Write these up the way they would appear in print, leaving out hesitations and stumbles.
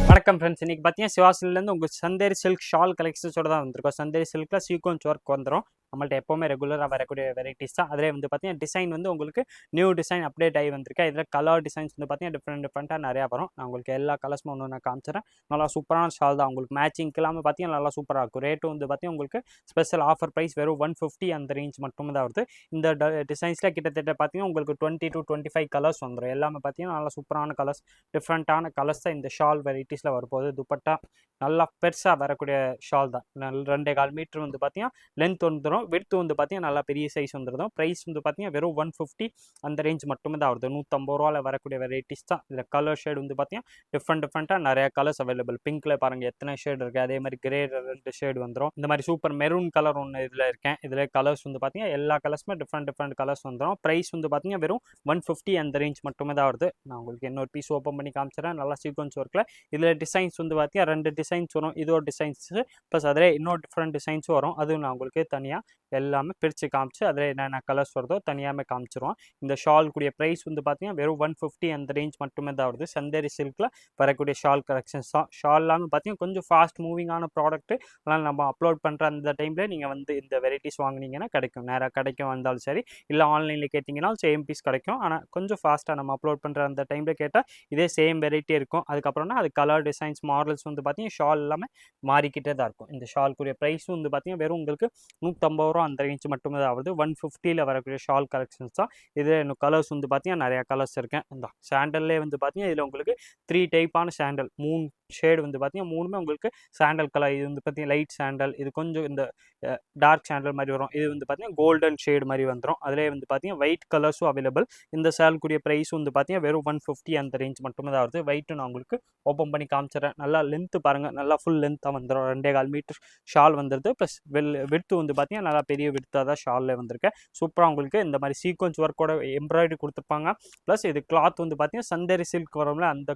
வணக்கம் ஃப்ரெண்ட்ஸ், இன்னைக்கு பார்த்தீங்கன்னா சிவாசிலேருந்து உங்கள் சந்தேரி சில்க் ஷால் கலெக்ஷன்ஸோட தான் வந்திருக்கோம். சந்தேரி சில்கில் சீக்வன்ஸ் ஒர்க் வந்துடும். நம்மள்ட்ட எப்போவுமே ரெகுலராக வரக்கூடிய வெரைட்டிஸ் தான். அதிலே வந்து பார்த்தீங்கன்னா டிசைன் வந்து உங்களுக்கு நியூ டிசைன் அப்டேட் ஆகி வந்திருக்கேன். இதில் கலர் டிசைன்ஸ் வந்து பார்த்தீங்கன்னா டிஃப்ரெண்ட்டாக நிறையா வரும். நான் உங்களுக்கு எல்லா கலர்ஸும் ஒன்று நான் காமிச்சிடறேன். நல்லா சூப்பரான ஷால் தான். உங்களுக்கு மேட்சிங்க்கு இல்லாமல் பார்த்தீங்கன்னா நல்லா சூப்பராக இருக்கும். ரேட்டும் வந்து பார்த்தீங்கன்னா உங்களுக்கு ஸ்பெஷல் ஆஃபர் ப்ரைஸ் வெறும் 150 அந்த ரேஞ்ச் மட்டும் தான் வருது. இந்த டிசைன்ஸில் கிட்டத்தட்ட பார்த்தீங்கன்னா உங்களுக்கு 20 to 25 கலர்ஸ் வந்துடும். எல்லாமே பார்த்தீங்கன்னா நல்லா சூப்பரான கலர்ஸ், டிஃப்ரெண்ட்டான கலர்ஸ் தான் இந்த ஷால் வெரைட்டிஸில் வரப்போகுது. துப்பட்டா நல்லா பெருசாக வரக்கூடிய ஷால் தான். 2.25 மீட்டர் வந்து பார்த்தீங்கன்னா லென்த் வந்துடும். விட்த் வந்து பார்த்தீங்கன்னா நல்லா பெரிய சைஸ் வந்துடும். ப்ரைஸ் வந்து பார்த்தீங்கன்னா வெறும் 150 அந்த ரேஞ்ச் மட்டுமே தான் வருது. 150 ரூபாவில் வரக்கூடிய வெரைட்டிஸ் தான். இதில் கலர் ஷேட் வந்து பார்த்தீங்கன்னா டிஃப்ரெண்ட்டாக நிறைய கலர்ஸ் அவைலபிள். பிங்க்ல பாருங்கள் எத்தனை ஷேட் இருக்குது. அதே மாதிரி கிரே 2 ஷேட் வந்துடும். இந்த மாதிரி சூப்பர் மெரூன் கலர் ஒன்று இதில் இருக்கேன். இதில் கலர்ஸ் வந்து பார்த்தீங்கன்னா எல்லா கலர்ஸுமே டிஃப்ரெண்ட் கலர்ஸ் வந்துடும். ப்ரைஸ் வந்து பார்த்தீங்கன்னா வெறும் 150 அந்த ரேஞ்ச் மட்டுமே தான் வருது. நான் உங்களுக்கு இன்னொரு பீஸ் ஓப்பன் பண்ணி காமிச்சிடறேன். நல்லா சீக்வன்ஸ் ஒர்க்கில் இதில் டிசைன்ஸ் வந்து பார்த்தீங்கன்னா 2 டிசைன்ஸ் வரும். இது ஒரு டிசைன்ஸு ப்ளஸ் அதில் இன்னொரு டிஃப்ரெண்ட் டிசைன்ஸும் வரும். அதுவும் நான் உங்களுக்கு தனியாக எல்லாமே பிரித்து காமிச்சு அதில் என்னென்ன கலர்ஸ் வருதோ தனியாகவே காமிச்சிருவோம். இந்த ஷால் கூடிய ப்ரைஸ் வந்து பார்த்தீங்கன்னா வெறும் 150 அந்த ரேஞ்ச் மட்டுமே தான் வருது. சந்தேரி சில்கில் வரக்கூடிய ஷால் கலெக்ஷன்ஸ் தான். ஷால் எல்லாமே பார்த்தீங்கன்னா கொஞ்சம் ஃபாஸ்ட் மூவிங்கான ப்ராடக்ட்டு. அதனால் நம்ம அப்லோட் பண்ணுற அந்த டைமில் நீங்கள் வந்து இந்த வெரைட்டிஸ் வாங்கினீங்கன்னா கிடைக்கும். நேராக கிடைக்கும் வந்தாலும் சரி, இல்லை ஆன்லைனில் கேட்டிங்கன்னா சேம் பீஸ் கிடைக்கும். ஆனால் கொஞ்சம் ஃபாஸ்ட்டாக நம்ம அப்லோட் பண்ணுற அந்த டைமில் கேட்டால் இதே சேம் வெரைட்டி இருக்கும். அதுக்கப்புறம்னா அது கலர் டிசைன்ஸ் மாடல்ஸ் வந்து பார்த்தீங்கன்னா ஷால் எல்லாமே மாறிக்கிட்டே தான் இருக்கும். இந்த ஷால்குரிய ப்ரைஸும் வந்து பார்த்தீங்கன்னா வெறும் உங்களுக்கு 150 ரூபா அந்த ரேஞ்ச் மட்டுமே தான் ஆகுது. 150ல் வரக்கூடிய ஷால் கலெக்ஷன்ஸ் தான். இதில் இன்னும் கலர்ஸ் வந்து பார்த்தீங்கன்னா நிறையா கலர்ஸ் இருக்கேன். இந்த சாண்டல்லே வந்து பார்த்தீங்கன்னா இதில் உங்களுக்கு 3 டைப்பான சாண்டல், 3 ஷேடு வந்து பார்த்தீங்கன்னா 3மே உங்களுக்கு சாண்டல் கலர். இது வந்து பார்த்தீங்கன்னா லைட் சாண்டல், இது கொஞ்சம் இந்த டார்க் சாண்டல் மாதிரி வரும். இது வந்து பார்த்தீங்கன்னா கோல்டன் ஷேடு மாதிரி வந்துடும். அதிலே வந்து பார்த்தீங்கன்னா ஒயிட் கலர்ஸும் அவைலபிள். இந்த ஷால்குரிய ப்ரைஸ் வந்து பார்த்தீங்கன்னா வெறும் 150 அந்த ரேஞ்ச் மட்டுமே தான் வருது. வெயிட்டு நான் உங்களுக்கு ஓப்பன் பண்ணி காமிச்சிடறேன். நல்லா லென்த்து பாருங்கள், நல்லா ஃபுல் லென்த்தாக வந்துடும். 2.25 மீட்டர் ஷால் வந்துடுது. ப்ளஸ் விட்த்து வந்து பார்த்தீங்கன்னா நல்லா பெரிய விட்த்தாக தான் ஷாலில் வந்திருக்கேன். சூப்பராக உங்களுக்கு இந்த மாதிரி சீக்வன்ஸ் ஒர்க்கோட எம்ப்ராய்டரி கொடுத்துருப்பாங்க. ப்ளஸ் இது கிளாத் வந்து பார்த்தீங்கன்னா சந்தேரி சில்க் வரும்ல, அந்த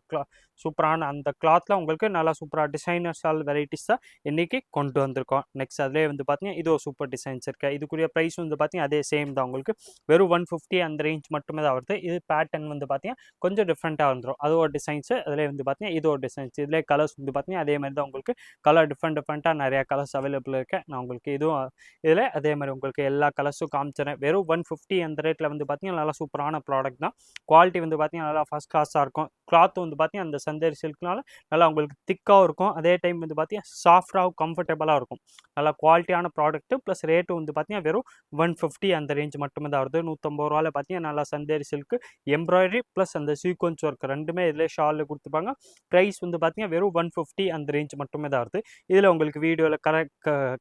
சூப்பரான அந்த கிளாத்தில் உங்களுக்கு நல்லா சூப்பராக டிசைனர் ஷால் வெரைட்டிஸ் தான் இன்றைக்கி கொண்டு வந்திருக்கோம். நெக்ஸ்ட் அதிலே வந்து பார்த்தீங்கன்னா இது ஒரு சூப்பர் டிசைன்ஸ் இருக்குது. இதுக்குரிய ப்ரைஸ் வந்து பார்த்தீங்கன்னா அதே சேம் தான். உங்களுக்கு வெறும் 150 அந்த ரேஞ்ச் மட்டுமே தான் வருது. இது பேட்டர்ன் வந்து பார்த்தீங்கன்னா கொஞ்சம் டிஃப்ரெண்ட்டாக வந்துடும். அது ஒரு டிசைன்ஸு. அதிலே வந்து பார்த்தீங்கன்னா இது ஒரு டிசைன்ஸ். இதிலே கலர்ஸ் வந்து பார்த்தீங்கன்னா அதே மாதிரி தான். உங்களுக்கு கலர் டிஃப்ரெண்ட்டாக நிறையா கலர்ஸ் அவைலபிள் இருக்குது. நான் உங்களுக்கு இதுவும் இதில் அதே மாதிரி உங்களுக்கு எல்லா கலர்ஸும் காமிச்சிடறேன். வெறும் 150 அந்த ரேட்டில் வந்து பார்த்தீங்கன்னா நல்லா சூப்பரான ப்ராடக்ட் தான். குவாலிட்டி வந்து பார்த்தீங்கன்னா நல்லா ஃபஸ்ட் கிளாஸாக இருக்கும். கிளாத் வந்து பார்த்தீங்கன்னா அந்த சந்தேரி சில்க்னால நல்லா உங்களுக்கு திக்காகவும் இருக்கும். அதே டைம் வந்து பார்த்தீங்கன்னா சாஃப்டாகவும் கம்ஃபர்டபுளாக இருக்கும். நல்லா குவாலிட்டியான ப்ராடக்ட்டு. ப்ளஸ் ரேட்டு வந்து பார்த்தீங்கன்னா வெறும் 150 அந்த ரேஞ்ச் மட்டுமே தான் வருது. 150 ரூபாவில் பார்த்தீங்கன்னா நல்லா சந்தேரி சில்க்கு எம்ப்ராய்டரி ப்ளஸ் அந்த சீக்வன்ஸ் ஒர்க் ரெண்டுமே இதிலே ஷாலில் கொடுத்துருப்பாங்க. ப்ரைஸ் வந்து பார்த்தீங்கன்னா வெறும் 150 அந்த ரேஞ்ச் மட்டுமே தான் வருது. இதில் உங்களுக்கு வீடியோவில்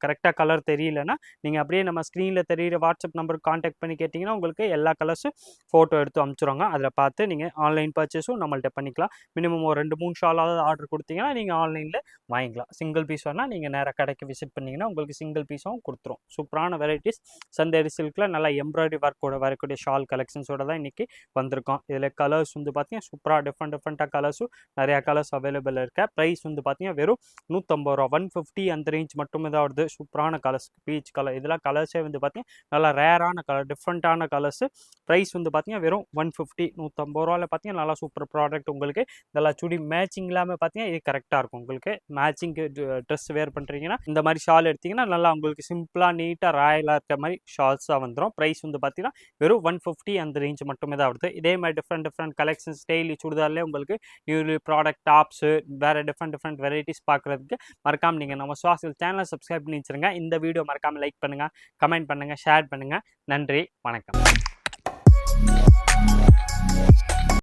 கரெக்டாக கலர் தெரியலன்னா நீங்கள் அப்படியே நம்ம ஸ்க்ரீனில் தெரியிற வாட்ஸ்அப் நம்பருக்கு காண்டாக்ட் பண்ணி கேட்டிங்கன்னா உங்களுக்கு எல்லா கலர்ஸும் ஃபோட்டோ எடுத்து அனுப்பிச்சிடுவாங்க. அதில் பார்த்து நீங்கள் ஆன்லைன் பர்ச்சேஸும் நம்மள்ட்ட பண்ணிக்கலாம். மினிமம் ஒரு 2-3 ஷாலாவது ஆர்டர் கொடுத்தீங்கன்னா நீங்கள் ஆன்லைனில் வாங்கிக்கலாம். சிங்கிள் பீஸ் வேணால் நீங்கள் நேராக கடைக்கு விசிட் பண்ணிங்கன்னா உங்களுக்கு சிங்கிள் பீஸும் கொடுத்துரும். சூப்பரான வெரைட்டிஸ் சந்தேரி சில்கில் நல்லா எம்ப்ராய்டரி ஒர்க்கோட வரக்கூடிய ஷால் கலெக்ஷன்ஸோட தான் இன்றைக்கி வந்திருக்கோம். இதில் கலர்ஸ் வந்து பார்த்தீங்கன்னா சூப்பராக டிஃப்ரெண்ட்டாக கலர்ஸும் நிறையா கலர்ஸ் அவைலபிள் இருக்க. ப்ரைஸ் வந்து பார்த்தீங்கன்னா வெறும் 150 ரூபா. 150 அந்த ரேஞ்ச் மட்டுமே தான் வருது. சூப்பரான கலர்ஸ், பீச் கலர், இதெல்லாம் கலர்ஸே வந்து பார்த்தீங்கன்னா நல்லா ரேரான கலர், டிஃப்ரெண்ட்டான கலர்ஸு. ப்ரைஸ் வந்து பார்த்தீங்கன்னா வெறும் 150. 150 ரூபாவில் பார்த்தீங்கன்னா நல்லா சூப்பர் ப்ராடக்ட். உங்களுக்கு இதெல்லாம் சுடி மேட்சிங் இல்லாமல் பார்த்தீங்கன்னா இது கரெக்டாக இருக்கும். உங்களுக்கு மேட்சிங்கு ட்ரெஸ் வேர் பண்ணுறீங்கன்னா இந்த மாதிரி ஷால் எடுத்திங்கன்னா நல்லா உங்களுக்கு சிம்பிளாக நீட்டாக ராயலாக இருக்க மாதிரி ஷால்ஸாக வந்துடும். ப்ரைஸ் வந்து பார்த்தீங்கன்னா வெறும் 150 அந்த ரேஞ்ச் மட்டுமே தான் வருது. இதே மாதிரி டிஃப்ரெண்ட் கலெக்ஷன்ஸ் டெய்லி சுடிதார்லேயே உங்களுக்கு நியூ ப்ராடக்ட் டாப்ஸு வேறு டிஃப்ரெண்ட் வெரைட்டிஸ் பார்க்குறதுக்கு மறக்காமல் நீங்கள் நம்ம சோஷியல் சேனலை சப்ஸ்கிரைப் பண்ணி வச்சுருங்க. இந்த வீடியோ மறக்காமல் லைக் பண்ணுங்கள், கமெண்ட் பண்ணுங்கள், ஷேர் பண்ணுங்கள். நன்றி, வணக்கம்.